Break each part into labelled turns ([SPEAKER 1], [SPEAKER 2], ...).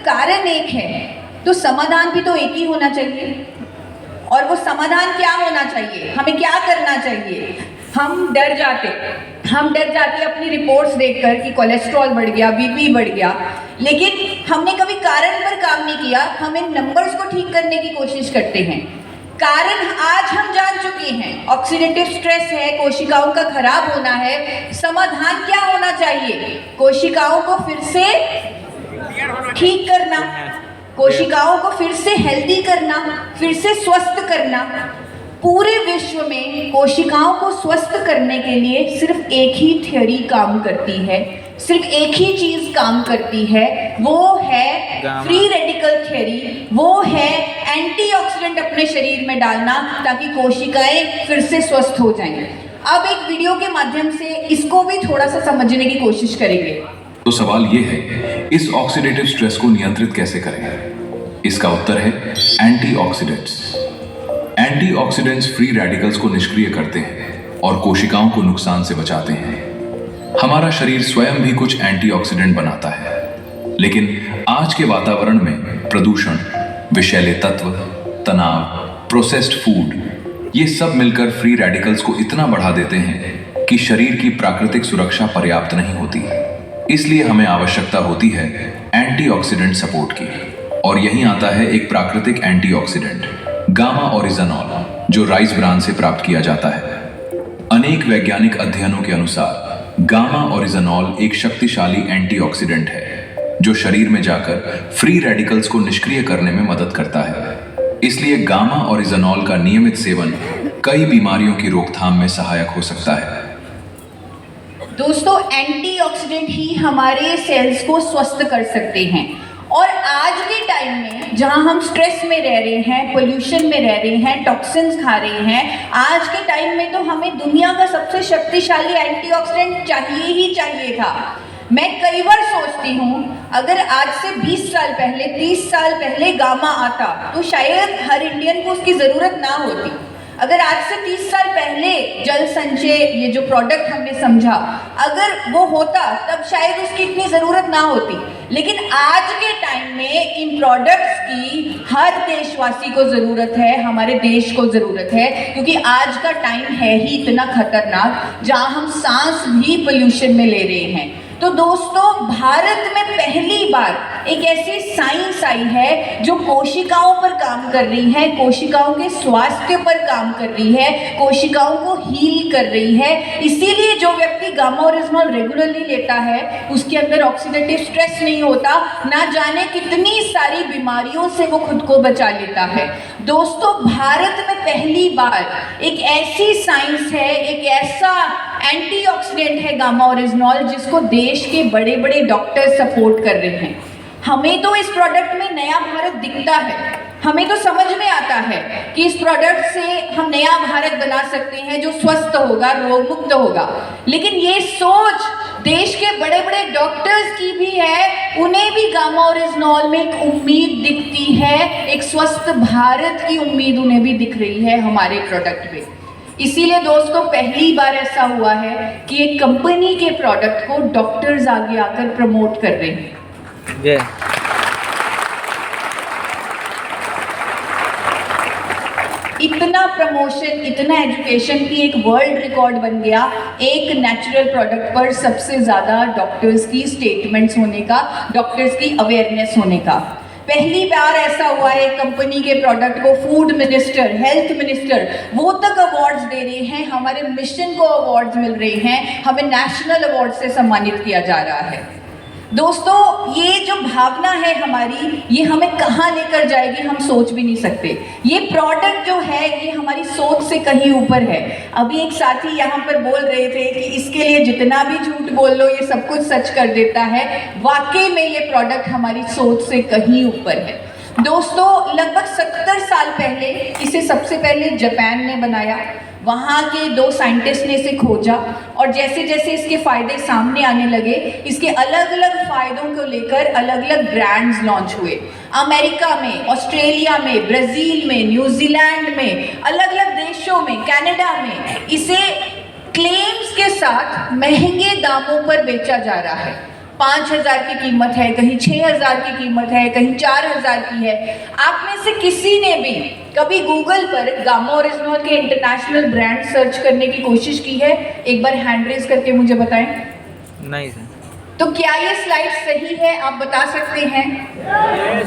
[SPEAKER 1] कारण एक है तो समाधान भी तो एक ही होना चाहिए। और वो समाधान क्या होना चाहिए, हमें क्या करना चाहिए? हम डर जाते अपनी रिपोर्ट्स देखकर कि कोलेस्ट्रॉल बढ़ गया, बीपी बढ़ गया, लेकिन हमने कभी कारण पर काम नहीं किया। हम इन नंबर्स को ठीक करने की कोशिश करते हैं। कारण आज हम जान चुके हैं, ऑक्सीडेटिव स्ट्रेस है, कोशिकाओं का खराब होना है। समाधान क्या होना चाहिए? कोशिकाओं को फिर से ठीक करना, कोशिकाओं को फिर से हेल्दी करना, फिर से स्वस्थ करना। पूरे विश्व में कोशिकाओं को स्वस्थ करने के लिए सिर्फ एक ही थ्योरी काम करती है, सिर्फ एक ही चीज काम करती है, वो है फ्री रेडिकल थ्योरी, वो है एंटीऑक्सीडेंट अपने शरीर में डालना ताकि कोशिकाएं फिर से स्वस्थ हो जाएं। अब एक वीडियो के माध्यम से इसको भी थोड़ा सा समझने की कोशिश करेंगे।
[SPEAKER 2] तो सवाल ये है, इस ऑक्सीडेटिव स्ट्रेस को नियंत्रित कैसे करें? इसका उत्तर है एंटीऑक्सीडेंट्स। एंटीऑक्सीडेंट्स फ्री रेडिकल्स को निष्क्रिय करते हैं और कोशिकाओं को नुकसान से बचाते हैं। हमारा शरीर स्वयं भी कुछ एंटीऑक्सीडेंट बनाता है, लेकिन आज के वातावरण में प्रदूषण, विषैले तत्व, तनाव, प्रोसेस्ड फूड, ये सब मिलकर फ्री रेडिकल्स को इतना बढ़ा देते हैं कि शरीर की प्राकृतिक सुरक्षा पर्याप्त नहीं होती। इसलिए हमें आवश्यकता होती है एंटीऑक्सीडेंट सपोर्ट की। और यहीं आता है एक प्राकृतिक एंटीऑक्सीडेंट, गामा ओरिजिनॉल, जो राइस ब्रान से प्राप्त किया जाता है। अनेक वैज्ञानिक अध्ययनों के अनुसार गामा ओरिजिनॉल एक शक्तिशाली एंटीऑक्सीडेंट है जो शरीर में जाकर फ्री रेडिकल्स को निष्क्रिय करने में मदद करता है। इसलिए गामा ओरिजिनॉल का नियमित सेवन कई बीमारियों की रोकथाम में सहायक हो सकता है।
[SPEAKER 1] दोस्तों, एंटीऑक्सीडेंट ही हमारे सेल्स को स्वस्थ कर सकते हैं। और आज के टाइम में जहां हम स्ट्रेस में रह रहे हैं, पोल्यूशन में रह रहे हैं, टॉक्सिन्स खा रहे हैं, आज के टाइम में तो हमें दुनिया का सबसे शक्तिशाली एंटीऑक्सीडेंट चाहिए ही चाहिए था। मैं कई बार सोचती हूँ, अगर आज से 20 साल पहले, 30 साल पहले गामा आता तो शायद हर इंडियन को उसकी ज़रूरत ना होती। अगर आज से 30 साल पहले जल संचय, ये जो प्रोडक्ट हमने समझा, अगर वो होता तब शायद उसकी इतनी ज़रूरत ना होती। लेकिन आज के टाइम में इन प्रोडक्ट्स की हर देशवासी को ज़रूरत है, हमारे देश को ज़रूरत है, क्योंकि आज का टाइम है ही इतना खतरनाक जहाँ हम सांस भी पोल्यूशन में ले रहे हैं। तो दोस्तों, भारत में पहली बार एक ऐसी साइंस आई है जो कोशिकाओं पर काम कर रही है, कोशिकाओं के स्वास्थ्य पर काम कर रही है, कोशिकाओं को हील कर रही है। इसीलिए जो व्यक्ति गामा ओरिजिनॉल रेगुलरली लेता है उसके अंदर ऑक्सीडेटिव स्ट्रेस नहीं होता, ना जाने कितनी सारी बीमारियों से वो खुद को बचा लेता है। दोस्तों, भारत में पहली बार एक ऐसी साइंस है, एक ऐसा एंटीऑक्सीडेंट है गामा ओरिजिनॉल जिसको देश के बड़े बड़े डॉक्टर सपोर्ट कर रहे हैं। हमें तो इस प्रोडक्ट में नया भारत दिखता है, हमें तो समझ में आता है कि इस प्रोडक्ट से हम नया भारत बना सकते हैं जो स्वस्थ होगा, रोग मुक्त होगा। लेकिन ये सोच देश के बड़े बड़े डॉक्टर्स की भी है, उन्हें भी गामा ओरिजिनॉल में एक उम्मीद दिखती है, एक स्वस्थ भारत की उम्मीद उन्हें भी दिख रही है हमारे प्रोडक्ट में। इसीलिए दोस्तों, पहली बार ऐसा हुआ है कि एक कंपनी के प्रोडक्ट को डॉक्टर्स आगे आकर प्रमोट कर रहे हैं। इतना प्रमोशन, इतना एजुकेशन की एक वर्ल्ड रिकॉर्ड बन गया एक नेचुरल प्रोडक्ट पर सबसे ज़्यादा डॉक्टर्स की स्टेटमेंट्स होने का, डॉक्टर्स की अवेयरनेस होने का। पहली बार ऐसा हुआ है कंपनी के प्रोडक्ट को फूड मिनिस्टर, हेल्थ मिनिस्टर, वो तक अवार्ड्स दे रहे हैं, हमारे मिशन को अवार्ड्स मिल रहे हैं, हमें नेशनल अवार्ड से सम्मानित किया जा रहा है। दोस्तों, ये जो भावना है हमारी, ये हमें कहाँ लेकर जाएगी हम सोच भी नहीं सकते। ये प्रोडक्ट जो है ये हमारी सोच से कहीं ऊपर है। अभी एक साथी यहाँ पर बोल रहे थे कि इसके लिए जितना भी झूठ बोल लो ये सब कुछ सच कर देता है। वाकई में ये प्रोडक्ट हमारी सोच से कहीं ऊपर है। दोस्तों, लगभग 70 साल पहले इसे सबसे पहले जापान ने बनाया। वहाँ के 2 साइंटिस्ट ने इसे खोजा और जैसे जैसे इसके फ़ायदे सामने आने लगे, इसके अलग अलग फ़ायदों को लेकर अलग अलग ब्रांड्स लॉन्च हुए। अमेरिका में, ऑस्ट्रेलिया में, ब्राज़ील में, न्यूजीलैंड में, अलग अलग देशों में, कनाडा में इसे क्लेम्स के साथ महंगे दामों पर बेचा जा रहा है। 5,000 की कीमत है, कहीं 6,000 की कीमत है, कहीं 4,000 की है। आप में से किसी ने भी कभी गूगल पर गामा ओरिजिनॉल के इंटरनेशनल ब्रांड सर्च करने की कोशिश की है? एक बार हैंड रेज करके मुझे बताएं।
[SPEAKER 3] नहीं सर।
[SPEAKER 1] तो क्या ये स्लाइड सही है, आप बता सकते हैं?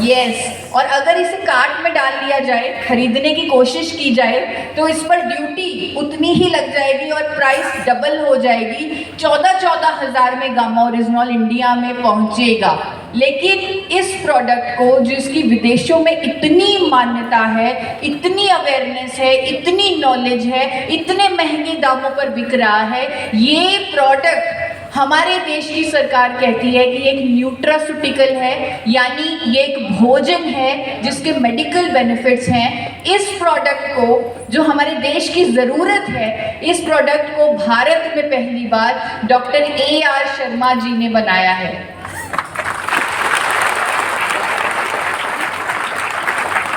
[SPEAKER 1] यस। और अगर इसे कार्ट में डाल लिया जाए, खरीदने की कोशिश की जाए, तो इस पर ड्यूटी उतनी ही लग जाएगी और प्राइस डबल हो जाएगी। 14 हज़ार में गामा ओरिजिनॉल इंडिया में पहुंचेगा। लेकिन इस प्रोडक्ट को, जो इसकी विदेशों में इतनी मान्यता है, इतनी अवेयरनेस है, इतनी नॉलेज है, इतने महंगे दामों पर बिक रहा है, ये प्रोडक्ट हमारे देश की सरकार कहती है कि एक न्यूट्रास्यूटिकल है, यानी ये एक भोजन है जिसके मेडिकल बेनिफिट्स हैं। इस प्रोडक्ट को, जो हमारे देश की ज़रूरत है, इस प्रोडक्ट को भारत में पहली बार डॉक्टर AR शर्मा जी ने बनाया है।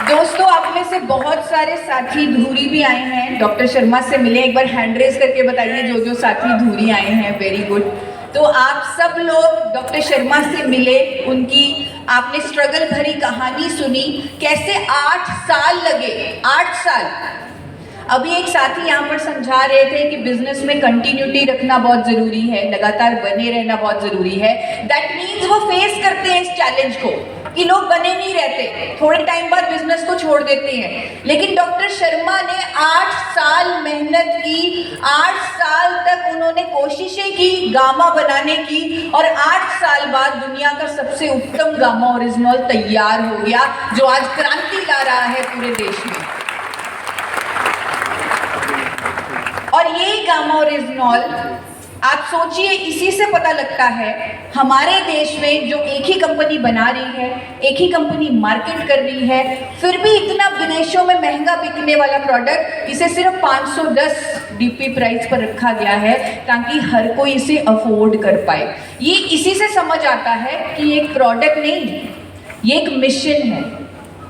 [SPEAKER 1] दोस्तों, आप में से बहुत सारे साथी धूरी भी आए हैं, डॉक्टर शर्मा से मिले। एक बार हैंड रेज करके बताइए जो जो साथी धूरी आए हैं। Very good. तो आप सब लोग डॉक्टर शर्मा से मिले, उनकी आपने स्ट्रगल भरी कहानी सुनी, कैसे 8 साल लगे। 8 साल। अभी एक साथी यहाँ पर समझा रहे थे कि बिजनेस में कंटिन्यूटी रखना बहुत ज़रूरी है, लगातार बने रहना बहुत ज़रूरी है। दैट मीन्स वो फेस करते हैं इस चैलेंज को कि लोग बने नहीं रहते, थोड़े टाइम बाद बिजनेस को छोड़ देते हैं। लेकिन डॉक्टर शर्मा ने 8 साल मेहनत की, 8 साल तक उन्होंने कोशिशें की गामा बनाने की, और 8 साल बाद दुनिया का सबसे उत्तम गामा ओरिजिनॉल तैयार हो गया, जो आज क्रांति ला रहा है पूरे देश में। और ये गामा ओरिजिनॉल, आप सोचिए, इसी से पता लगता है हमारे देश में जो एक ही कंपनी बना रही है, एक ही कंपनी मार्केट कर रही है, फिर भी इतना विदेशों में महंगा बिकने वाला प्रोडक्ट, इसे सिर्फ 510 DP प्राइस पर रखा गया है ताकि हर कोई इसे अफोर्ड कर पाए। ये इसी से समझ आता है कि ये एक प्रोडक्ट नहीं, ये एक मिशन है,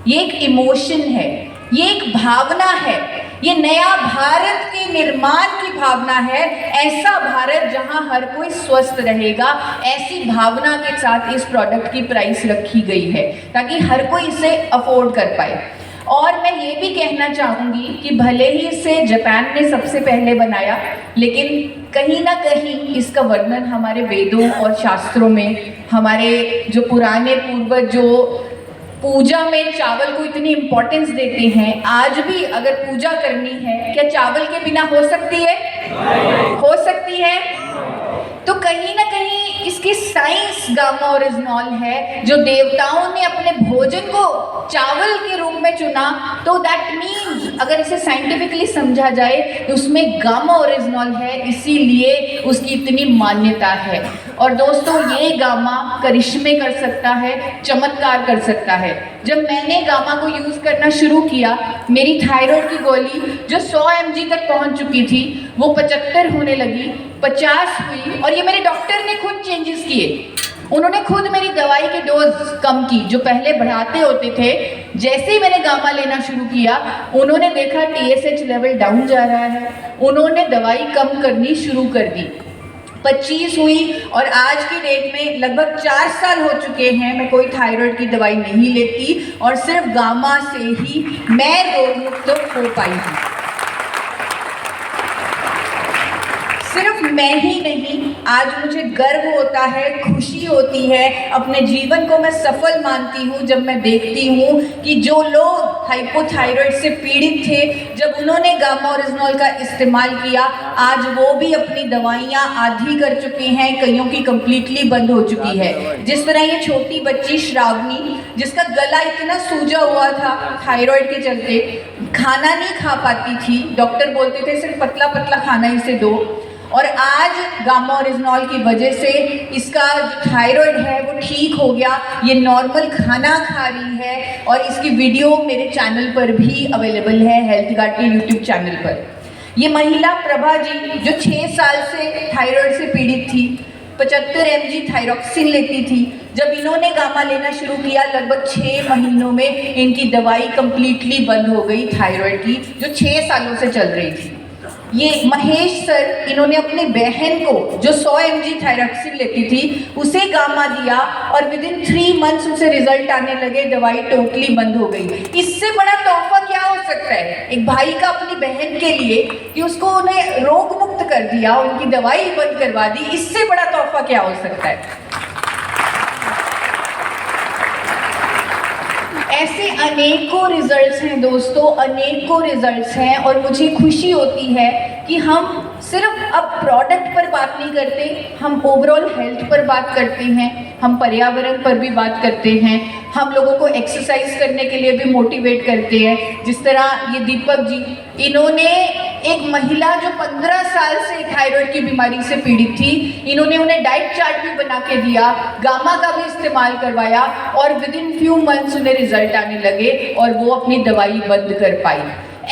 [SPEAKER 1] ये एक इमोशन है, ये एक भावना है, ये नया भारत के निर्माण की भावना है। ऐसा भारत जहां हर कोई स्वस्थ रहेगा, ऐसी भावना के साथ इस प्रोडक्ट की प्राइस रखी गई है ताकि हर कोई इसे अफोर्ड कर पाए। और मैं ये भी कहना चाहूँगी कि भले ही इसे जापान ने सबसे पहले बनाया, लेकिन कहीं ना कहीं इसका वर्णन हमारे वेदों और शास्त्रों में, हमारे जो पुराने पूर्वज जो पूजा में चावल को इतनी इम्पोर्टेंस देते हैं, आज भी अगर पूजा करनी है, क्या चावल के बिना हो सकती है? हो सकती है। तो कहीं ना कहीं इसकी साइंस गामा ओरिजिनॉल है, जो देवताओं ने अपने भोजन को चावल के रूप में चुना। तो दैट मीन्स अगर इसे साइंटिफिकली समझा जाए तो उसमें गामा ओरिजिनॉल है, इसीलिए उसकी इतनी मान्यता है। और दोस्तों, ये गामा करिश्मे कर सकता है, चमत्कार कर सकता है। जब मैंने गामा को यूज़ करना शुरू किया, मेरी थायराइड की गोली जो 100 mg तक पहुंच चुकी थी, वो 75 होने लगी, 50 हुई, और ये मेरे डॉक्टर ने खुद चेंजेस किए। उन्होंने खुद मेरी दवाई के डोज कम की, जो पहले बढ़ाते होते थे। जैसे ही मैंने गामा लेना शुरू किया, उन्होंने देखा TSH लेवल डाउन जा रहा है, उन्होंने दवाई कम करनी शुरू कर दी। 25 हुई, और आज की डेट में लगभग 4 साल हो चुके हैं मैं कोई थायराइड की दवाई नहीं लेती, और सिर्फ गामा से ही मैं रोग मुक्त हो पाई हूँ। सिर्फ मैं ही नहीं, आज मुझे गर्व होता है, खुशी होती है, अपने जीवन को मैं सफल मानती हूँ जब मैं देखती हूँ कि जो लोग हाइपोथायराइड से पीड़ित थे, जब उन्होंने गामा ओरिजिनॉल का इस्तेमाल किया, आज वो भी अपनी दवाइयाँ आधी कर चुके हैं, कईयों की कंप्लीटली बंद हो चुकी है। जिस तरह ये छोटी बच्ची श्रावणी, जिसका गला इतना सूजा हुआ था थायराइड के चलते, खाना नहीं खा पाती थी, डॉक्टर बोलते थे सिर्फ पतला पतला खाना इसे दो, और आज गामा ओरिजिनॉल की वजह से इसका जो थायराइड है वो ठीक हो गया, ये नॉर्मल खाना खा रही है, और इसकी वीडियो मेरे चैनल पर भी अवेलेबल है, हेल्थ गार्ड के यूट्यूब चैनल पर। ये महिला प्रभा जी, जो 6 साल से थायराइड से पीड़ित थी, 75 mg थायरॉक्सिन लेती थी, जब इन्होंने गामा लेना शुरू किया, लगभग 6 महीनों में इनकी दवाई कंप्लीटली बंद हो गई थायराइड की, जो 6 सालों से चल रही थी। ये महेश सर, इन्होंने अपनी बहन को जो 100 mg थायरॉक्सिन लेती थी उसे गामा दिया और विद इन 3 मंथ्स उसे रिजल्ट आने लगे, दवाई टोटली बंद हो गई। इससे बड़ा तोहफा क्या हो सकता है एक भाई का अपनी बहन के लिए कि उसको उन्हें रोग मुक्त कर दिया, उनकी दवाई बंद करवा दी। इससे बड़ा तोहफा क्या हो सकता है? ऐसे अनेकों रिजल्ट्स हैं दोस्तों, अनेकों रिजल्ट्स हैं और मुझे खुशी होती है कि हम सिर्फ अब प्रोडक्ट पर बात नहीं करते, हम ओवरऑल हेल्थ पर बात करते हैं, हम पर्यावरण पर भी बात करते हैं, हम लोगों को एक्सरसाइज करने के लिए भी मोटिवेट करते हैं। जिस तरह ये दीपक जी, इन्होंने एक महिला जो 15 साल से थायराइड की बीमारी से पीड़ित थी, इन्होंने उन्हें डाइट चार्ट भी बना के दिया, गामा का भी इस्तेमाल करवाया और विद इन फ्यू मंथ्स उन्हें रिजल्ट आने लगे और वो अपनी दवाई बंद कर पाई।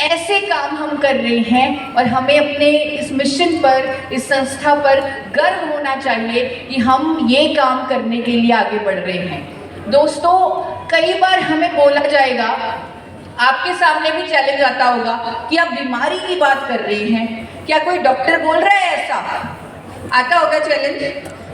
[SPEAKER 1] ऐसे काम हम कर रहे हैं और हमें अपने इस मिशन पर, इस संस्था पर गर्व होना चाहिए कि हम ये काम करने के लिए आगे बढ़ रहे हैं। दोस्तों, कई बार हमें बोला जाएगा, आपके सामने भी चैलेंज आता होगा कि आप बीमारी की बात कर रहे हैं, क्या कोई डॉक्टर बोल रहा है? ऐसा आता होगा चैलेंज,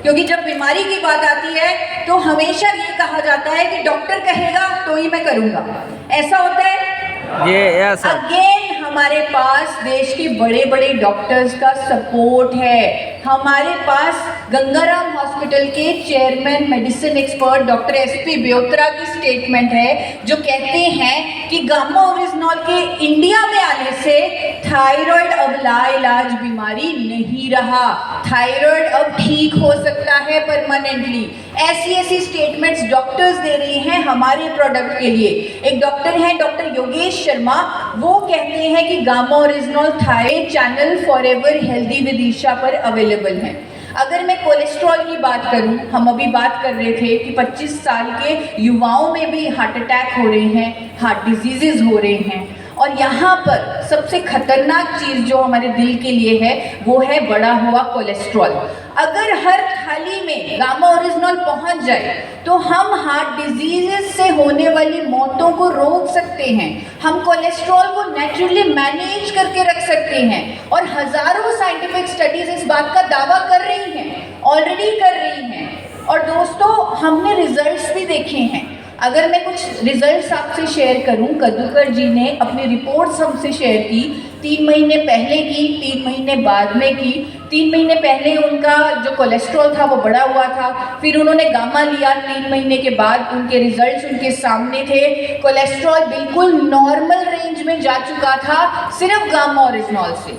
[SPEAKER 1] क्योंकि जब बीमारी की बात आती है तो हमेशा ये कहा जाता है कि डॉक्टर कहेगा तो ही मैं करूँगा। ऐसा होता है? अगेन हमारे पास देश के बड़े बड़े डॉक्टर्स का सपोर्ट है। हमारे पास गंगाराम हॉस्पिटल के chairman medicine expert doctor SP ब्योत्रा की स्टेटमेंट है जो कहते हैं कि गामा ओरिजिनॉल के इंडिया में आने से थायराइड अब लाइलाज बीमारी नहीं रहा, थायराइड अब ठीक हो सकता है परमानेंटली। ऐसी स्टेटमेंट्स डॉक्टर्स दे रहे हैं हमारे प्रोडक्ट के लिए। एक डॉक्टर हैं डॉक्टर योगेश शर्मा, वो कहते हैं कि gamma original thyroid channel forever healthy with Isha पर अवेलेबल है। अगर मैं कोलेस्ट्रॉल की बात करूं, हम अभी बात कर रहे थे कि 25 साल के युवाओं में भी हार्ट अटैक हो रहे हैं, हार्ट डिजीजेज हो रहे हैं और यहाँ पर सबसे खतरनाक चीज़ जो हमारे दिल के लिए है वो है बढ़ा हुआ कोलेस्ट्रॉल। अगर हर थाली में गामा ओरिजिनॉल पहुँच जाए तो हम हार्ट डिजीजेस से होने वाली मौतों को रोक सकते हैं, हम कोलेस्ट्रॉल को नेचुरली मैनेज करके रख सकते हैं और हज़ारों साइंटिफिक स्टडीज इस बात का दावा कर रही हैं, ऑलरेडी कर रही हैं। और दोस्तों, हमने रिजल्ट्स भी देखे हैं। अगर मैं कुछ रिजल्ट्स आपसे शेयर करूं, कद्दूकर जी ने अपनी रिपोर्ट्स हमसे शेयर की, 3 महीने पहले की, 3 महीने बाद में की। 3 महीने पहले उनका जो कोलेस्ट्रॉल था वो बढ़ा हुआ था, फिर उन्होंने गामा लिया, 3 महीने के बाद उनके रिजल्ट्स उनके सामने थे, कोलेस्ट्रॉल बिल्कुल नॉर्मल रेंज में जा चुका था सिर्फ गामा ओरिजिनॉल से।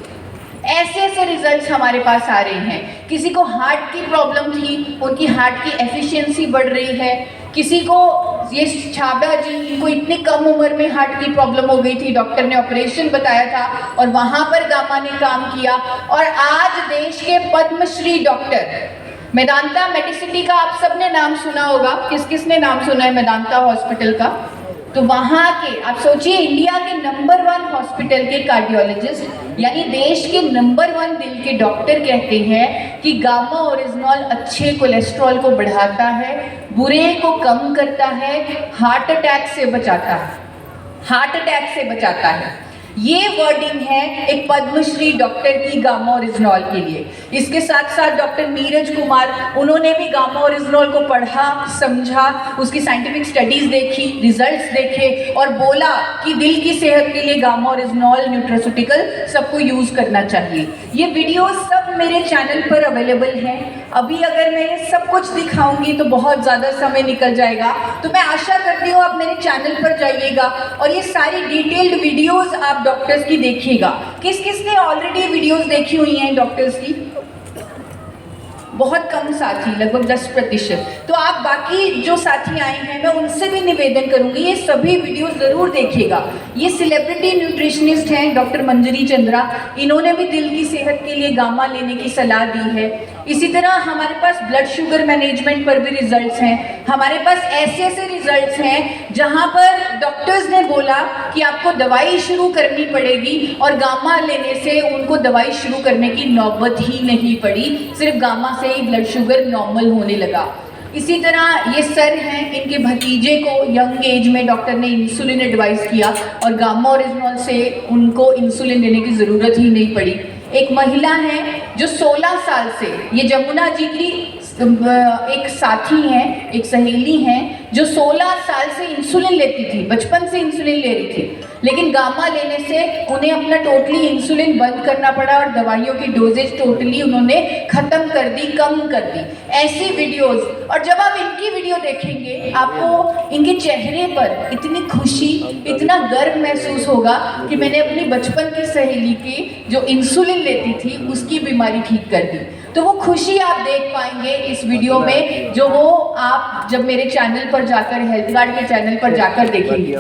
[SPEAKER 1] ऐसे रिजल्ट्स हमारे पास आ रहे हैं। किसी को हार्ट की प्रॉब्लम थी, उनकी हार्ट की एफिशिएंसी बढ़ रही है। किसी को, ये छाबा जी, इनको इतनी कम उम्र में हार्ट की प्रॉब्लम हो गई थी, डॉक्टर ने ऑपरेशन बताया था और वहाँ पर गामा ने काम किया। और आज देश के पद्मश्री डॉक्टर, मेदांता मेडिसिटी का आप सबने नाम सुना होगा, किस किस ने नाम सुना है मेदांता हॉस्पिटल का? तो वहाँ के, आप सोचिए, इंडिया के नंबर 1 हॉस्पिटल के कार्डियोलॉजिस्ट यानी देश के नंबर 1 दिल के डॉक्टर कहते हैं कि गामा ओरिजिनॉल अच्छे कोलेस्ट्रॉल को बढ़ाता है, बुरे को कम करता है, हार्ट अटैक से बचाता है, हार्ट अटैक से बचाता है। ये वर्डिंग है एक पद्मश्री डॉक्टर की गामा ओरिजिनॉल के लिए। इसके साथ साथ डॉक्टर नीरज कुमार, उन्होंने भी गामा ओरिजिनॉल को पढ़ा, समझा, उसकी साइंटिफिक स्टडीज देखी, रिजल्ट्स देखे और बोला कि दिल की सेहत के लिए गामा ओरिजिनॉल न्यूट्रास्यूटिकल सबको यूज करना चाहिए। ये वीडियो सब मेरे चैनल पर अवेलेबल हैं। अभी अगर मैं ये सब कुछ दिखाऊंगी तो बहुत ज़्यादा समय निकल जाएगा, तो मैं आशा करती हूँ आप मेरे चैनल पर जाइएगा और ये सारी डिटेल्ड वीडियोस आप डॉक्टर्स की देखिएगा। किस किस ने ऑलरेडी वीडियोस देखी हुई हैं डॉक्टर्स की? बहुत कम साथी, लगभग 10%। तो आप बाकी जो साथी आए हैं मैं उनसे भी निवेदन करूंगी ये सभी वीडियो ज़रूर देखिएगा। ये सेलिब्रिटी न्यूट्रिशनिस्ट हैं डॉक्टर मंजरी चंद्रा, इन्होंने भी दिल की सेहत के लिए गामा लेने की सलाह दी है। इसी तरह हमारे पास ब्लड शुगर मैनेजमेंट पर भी रिजल्ट्स हैं। हमारे पास ऐसे रिजल्ट्स हैं जहां पर डॉक्टर्स ने बोला कि आपको दवाई शुरू करनी पड़ेगी और गामा लेने से उनको दवाई शुरू करने की नौबत ही नहीं पड़ी, सिर्फ गामा से ही ब्लड शुगर नॉर्मल होने लगा। इसी तरह ये सर हैं, इनके भतीजे को यंग एज में डॉक्टर ने इंसुलिन एडवाइस किया और गामा ओरिजिनॉल से उनको इंसुलिन लेने की ज़रूरत ही नहीं पड़ी। एक महिला है जो 16 साल से, ये जमुना जी की एक साथी हैं, एक सहेली हैं जो 16 साल से इंसुलिन लेती थी, बचपन से इंसुलिन ले रही थी, लेकिन गामा लेने से उन्हें अपना टोटली इंसुलिन बंद करना पड़ा और दवाइयों की डोजेज टोटली उन्होंने खत्म कर दी, कम कर दी। ऐसी वीडियोस, और जब आप इनकी वीडियो देखेंगे आपको इनके चेहरे पर इतनी खुशी, इतना गर्व महसूस होगा कि मैंने अपनी बचपन की सहेली की जो इंसुलिन लेती थी उसकी बीमारी ठीक कर दी। तो वो खुशी आप देख पाएंगे इस वीडियो में, जो वो आप जब मेरे चैनल पर जाकर, हेल्थ गार्ड के चैनल पर जाकर देखेंगे।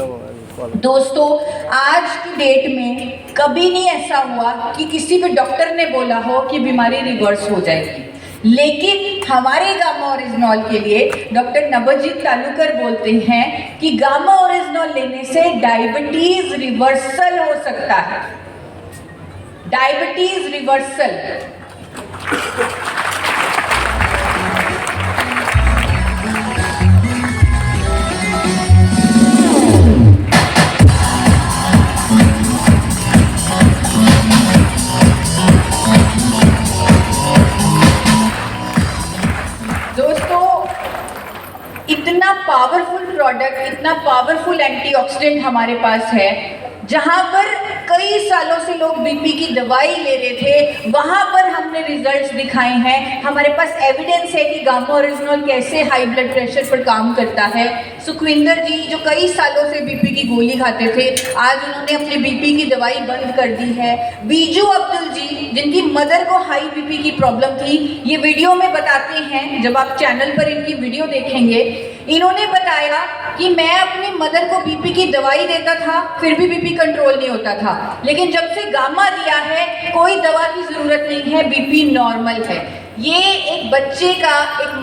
[SPEAKER 1] दोस्तों, आज की डेट में कभी नहीं ऐसा हुआ कि किसी भी डॉक्टर ने बोला हो कि बीमारी रिवर्स हो जाएगी, लेकिन हमारे गामा ओरिजिनॉल के लिए डॉक्टर नवजीत तालुकर बोलते हैं कि गामा ओरिजिनॉल लेने से डायबिटीज रिवर्सल हो सकता है। Diabetes reversal. इतना पावरफुल प्रोडक्ट, इतना पावरफुल एंटीऑक्सीडेंट हमारे पास है, जहां पर कई सालों से लोग बीपी की दवाई ले रहे थे, वहां पर हमने रिजल्ट्स दिखाए हैं। हमारे पास एविडेंस है कि गामा ओरिजिनॉल कैसे हाई ब्लड प्रेशर पर काम करता है। सुखविंदर जी जो कई सालों से बीपी की गोली खाते थे, आज उन्होंने अपनी बीपी की दवाई बंद कर दी है। बीजू अब्दुल जी जिनकी मदर को हाई बीपी की प्रॉब्लम थी, ये वीडियो में बताते हैं, जब आप चैनल पर इनकी वीडियो देखेंगे, इन्होंने बताया कि मैं अपनी मदर को बीपी की दवाई देता था, फिर भी बीपी कंट्रोल नहीं होता था, लेकिन जब से गामा दिया है कोई दवा की जरूरत नहीं है, बीपी नॉर्मल है। ये एक बच्चे का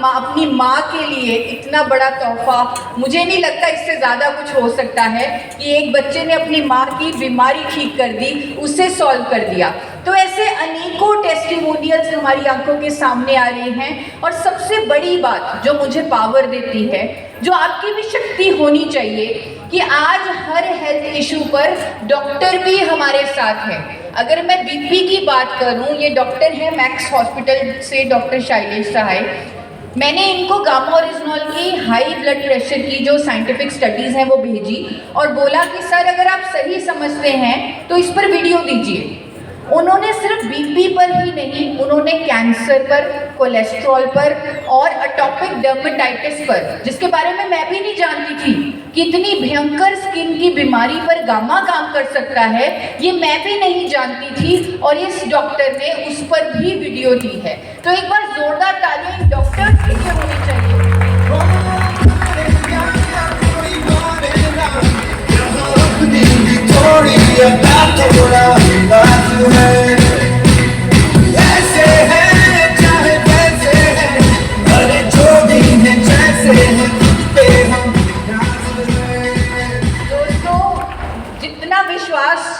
[SPEAKER 1] अपनी माँ के लिए इतना बड़ा तोहफा, मुझे नहीं लगता इससे ज़्यादा कुछ हो सकता है कि एक बच्चे ने अपनी माँ की बीमारी ठीक कर दी, उसे सॉल्व कर दिया। तो ऐसे अनेकों टेस्टिमोनियल्स हमारी आंखों के सामने आ रहे हैं। और सबसे बड़ी बात जो मुझे पावर देती है, जो आपकी भी शक्ति होनी चाहिए, कि आज हर हेल्थ इशू पर डॉक्टर भी हमारे साथ हैं। अगर मैं बीपी की बात करूं, ये डॉक्टर हैं मैक्स हॉस्पिटल से, डॉक्टर शैलेश सहाय। मैंने इनको गामा ओरिजिनॉल की हाई ब्लड प्रेशर की जो साइंटिफिक स्टडीज़ हैं वो भेजी और बोला कि सर अगर आप सही समझते हैं तो इस पर वीडियो दीजिए। उन्होंने सिर्फ बीपी पर ही नहीं, उन्होंने कैंसर पर, कोलेस्ट्रॉल पर और एटॉपिक डर्मेटाइटिस पर, जिसके बारे में मैं भी नहीं जानती थी कि इतनी भयंकर स्किन की बीमारी पर गामा काम कर सकता है, ये मैं भी नहीं जानती थी। और इस डॉक्टर ने उस पर भी वीडियो दी है। तो एक बार जोरदार तालियां डॉक्टर के लिए होनी चाहिए।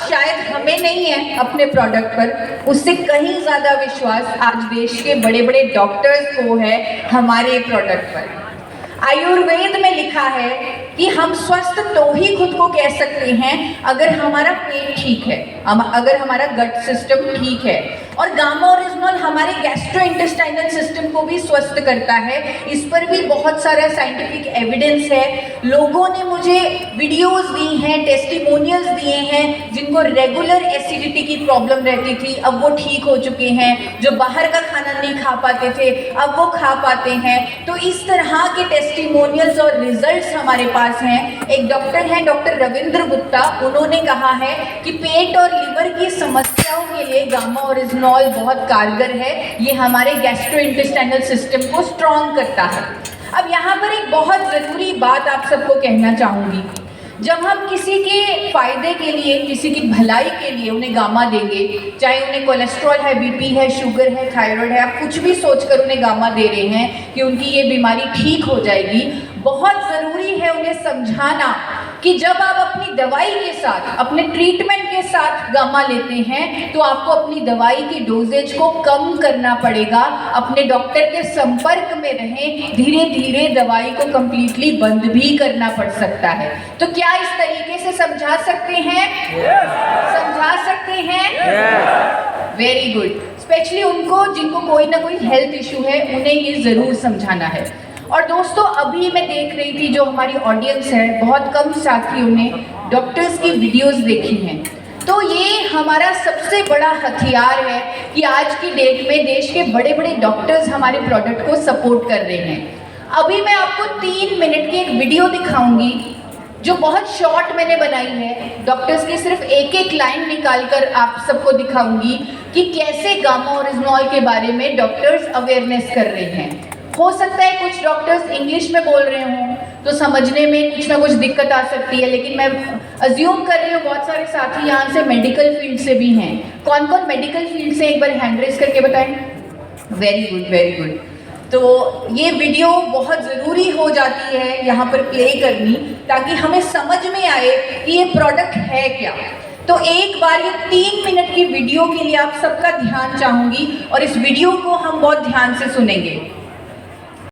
[SPEAKER 1] शायद हमें नहीं है अपने प्रोडक्ट पर, उससे कहीं ज़्यादा विश्वास आज देश के बड़े बड़े डॉक्टर्स को है हमारे प्रोडक्ट पर। आयुर्वेद में लिखा है कि हम स्वस्थ तो ही खुद को कह सकते हैं अगर हमारा पेट ठीक है, अगर हमारा गट सिस्टम ठीक है। और गामा ओरिजिनॉल हमारे गैस्ट्रोइंटेस्टाइनल सिस्टम को भी स्वस्थ करता है। इस पर भी बहुत सारा साइंटिफिक एविडेंस है। लोगों ने मुझे वीडियोस दी हैं, टेस्टिमोनियल्स दिए हैं, जिनको रेगुलर एसिडिटी की प्रॉब्लम रहती थी, अब वो ठीक हो चुके हैं। जो बाहर का खाना नहीं खा पाते थे, अब वो खा पाते हैं। तो इस तरह के टेस्टिमोनियल्स और रिजल्ट्स हमारे पास हैं। एक डॉक्टर हैं, डॉक्टर रविंद्र गुप्ता, उन्होंने कहा है कि पेट और लिवर की समस्याओं के लिए गामा ओरिजिनॉल बहुत कारगर है। ये हमारे गैस्ट्रोइंटेस्टाइनल सिस्टम को स्ट्रॉन्ग करता है। अब यहाँ पर एक बहुत ज़रूरी बात आप सबको कहना चाहूँगी। जब हम किसी के फायदे के लिए, किसी की भलाई के लिए उन्हें गामा देंगे, चाहे उन्हें कोलेस्ट्रॉल है, बीपी है, शुगर है, थायराइड है, आप कुछ भी सोचकर उन्हें गामा दे रहे हैं कि उनकी ये बीमारी ठीक हो जाएगी, बहुत ज़रूरी है उन्हें समझाना कि जब आप अपनी दवाई के साथ, अपने ट्रीटमेंट के साथ गामा लेते हैं तो आपको अपनी दवाई की डोजेज को कम करना पड़ेगा। अपने डॉक्टर के संपर्क में रहें, धीरे धीरे दवाई को कंप्लीटली बंद भी करना पड़ सकता है। तो क्या इस तरीके से समझा सकते हैं? समझा सकते हैं? Very good. स्पेशली उनको जिनको कोई ना कोई हेल्थ इशू है उन्हें ये ज़रूर समझाना है। और दोस्तों अभी मैं देख रही थी जो हमारी ऑडियंस है, बहुत कम साथियों ने डॉक्टर्स की वीडियोस देखी हैं। तो ये हमारा सबसे बड़ा हथियार है कि आज की डेट में देश के बड़े बड़े डॉक्टर्स हमारे प्रोडक्ट को सपोर्ट कर रहे हैं। अभी मैं आपको 3 मिनट की एक वीडियो दिखाऊंगी जो बहुत शॉर्ट मैंने बनाई है। डॉक्टर्स की सिर्फ एक एक लाइन निकाल कर आप सबको दिखाऊंगी कि कैसे गामा ओरिजिनॉल के बारे में डॉक्टर्स अवेयरनेस कर रहे हैं। हो सकता है कुछ डॉक्टर्स इंग्लिश में बोल रहे हों तो समझने में कुछ ना कुछ दिक्कत आ सकती है, लेकिन मैं अज्यूम कर रही हूँ बहुत सारे साथी यहाँ से मेडिकल फील्ड से भी हैं। कौन कौन मेडिकल फील्ड से, एक बार हैंड रेज करके बताएं। Very good, very good. तो ये वीडियो बहुत ज़रूरी हो जाती है यहाँ पर प्ले करनी, ताकि हमें समझ में आए कि ये प्रोडक्ट है क्या। तो एक बार ये 3 मिनट की वीडियो के लिए आप सबका ध्यान चाहूँगी और इस वीडियो को हम बहुत ध्यान से सुनेंगे।